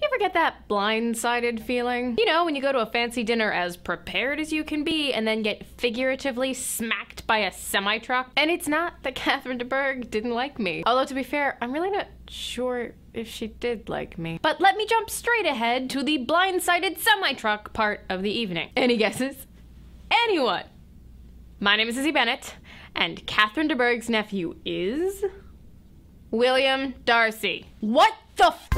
Do you ever get that blindsided feeling? You know, when you go to a fancy dinner as prepared as you can be and then get figuratively smacked by a semi-truck? And it's not that Catherine de Bourgh didn't like me. Although, to be fair, I'm really not sure if she did like me. But let me jump straight ahead to the blindsided semi-truck part of the evening. Any guesses? Anyone? My name is Lizzie Bennet, and Catherine de Bourgh's nephew is... William Darcy. What the f...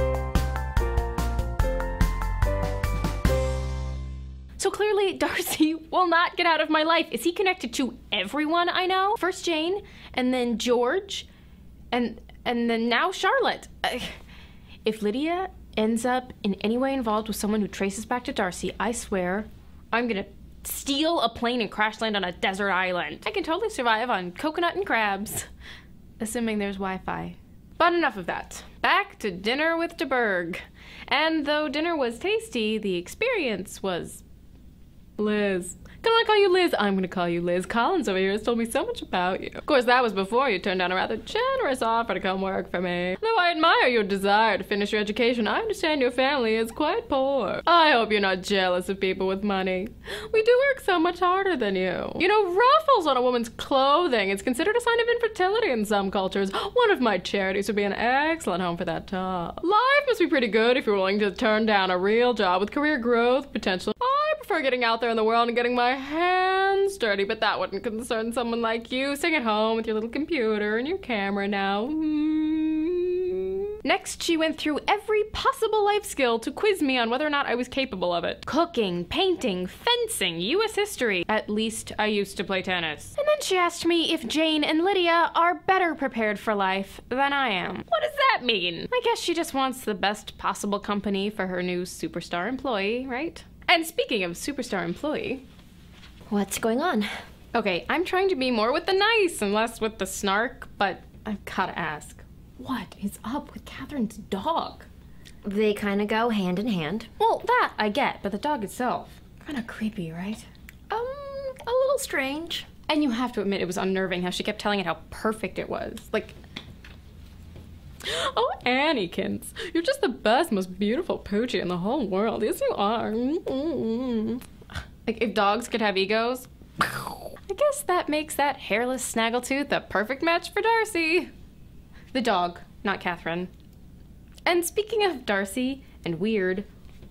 So clearly, Darcy will not get out of my life. Is he connected to everyone I know? First Jane, and then George, and then now Charlotte. If Lydia ends up in any way involved with someone who traces back to Darcy, I swear I'm gonna steal a plane and crash land on a desert island. I can totally survive on coconut and crabs, assuming there's Wi-Fi. But enough of that. Back to dinner with de Bourgh. And though dinner was tasty, the experience was... Liz. Don't I call you Liz? I'm gonna call you Liz. Collins over here has told me so much about you. Of course, that was before you turned down a rather generous offer to come work for me. Though I admire your desire to finish your education, I understand your family is quite poor. I hope you're not jealous of people with money. We do work so much harder than you. You know, ruffles on a woman's clothing is considered a sign of infertility in some cultures. One of my charities would be an excellent home for that top. Life must be pretty good if you're willing to turn down a real job with career growth potential. I prefer getting out there in the world and getting my hands dirty, but that wouldn't concern someone like you, sitting at home with your little computer and your camera now. Next, she went through every possible life skill to quiz me on whether or not I was capable of it. Cooking, painting, fencing, US history. At least I used to play tennis. And then she asked me if Jane and Lydia are better prepared for life than I am. What does that mean? I guess she just wants the best possible company for her new superstar employee, right? And speaking of superstar employee... What's going on? Okay, I'm trying to be more with the nice and less with the snark, but I've gotta ask, what is up with Catherine's dog? They kind of go hand in hand. Well, that I get, but the dog itself, kind of creepy, right? A little strange. And you have to admit it was unnerving how she kept telling it how perfect it was. Like, oh, Annykins, you're just the best, most beautiful poochie in the whole world. Yes, you are. Like, if dogs could have egos, I guess that makes that hairless snaggletooth a perfect match for Darcy. The dog, not Catherine. And speaking of Darcy and weird,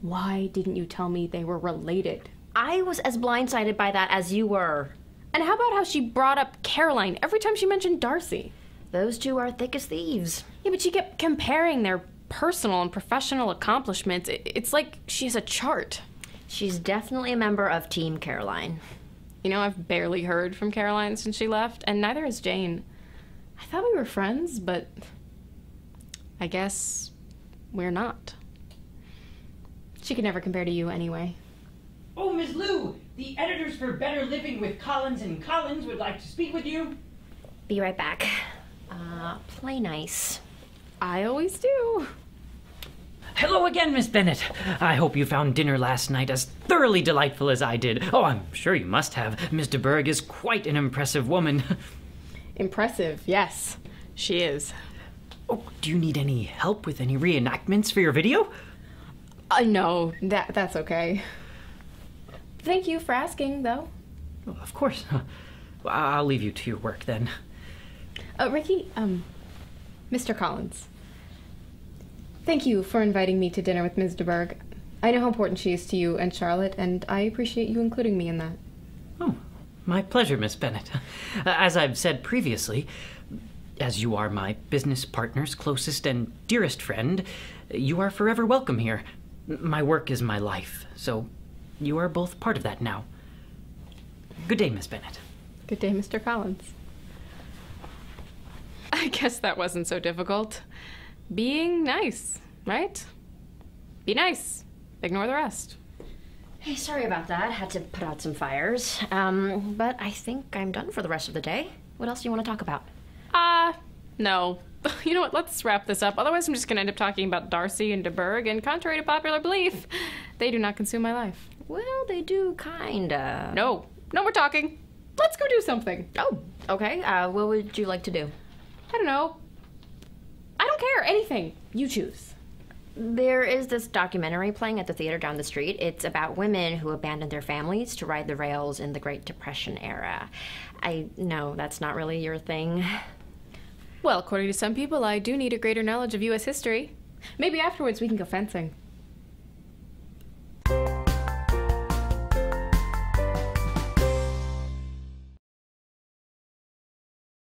why didn't you tell me they were related? I was as blindsided by that as you were. And how about how she brought up Caroline every time she mentioned Darcy? Those two are thick as thieves. Yeah, but she kept comparing their personal and professional accomplishments. It's like she has a chart. She's definitely a member of Team Caroline. You know, I've barely heard from Caroline since she left, and neither has Jane. I thought we were friends, but I guess we're not. She could never compare to you anyway. Oh, Ms. Lou, the editors for Better Living with Collins and Collins would like to speak with you. Be right back. Play nice. I always do. Hello again, Miss Bennet. I hope you found dinner last night as thoroughly delightful as I did. Oh, I'm sure you must have. Miss de Bourgh is quite an impressive woman. Impressive, yes, she is. Oh, do you need any help with any reenactments for your video? No, that's okay. Thank you for asking, though. Oh, of course. Well, I'll leave you to your work then. Ricky, Mr. Collins. Thank you for inviting me to dinner with Ms. de Bourgh. I know how important she is to you and Charlotte, and I appreciate you including me in that. Oh, my pleasure, Miss Bennet. As I've said previously, as you are my business partner's closest and dearest friend, you are forever welcome here. My work is my life, so you are both part of that now. Good day, Miss Bennet. Good day, Mr. Collins. I guess that wasn't so difficult. Being nice, right? Be nice. Ignore the rest. Hey, sorry about that. Had to put out some fires. But I think I'm done for the rest of the day. What else do you want to talk about? No. You know what, let's wrap this up. Otherwise I'm just gonna end up talking about Darcy and de Bourgh, and contrary to popular belief, they do not consume my life. Well, they do kinda. No more talking. Let's go do something. Oh, okay. What would you like to do? I don't know. I don't care, anything. You choose. There is this documentary playing at the theater down the street. It's about women who abandoned their families to ride the rails in the Great Depression era. I know that's not really your thing. Well, according to some people, I do need a greater knowledge of U.S. history. Maybe afterwards we can go fencing.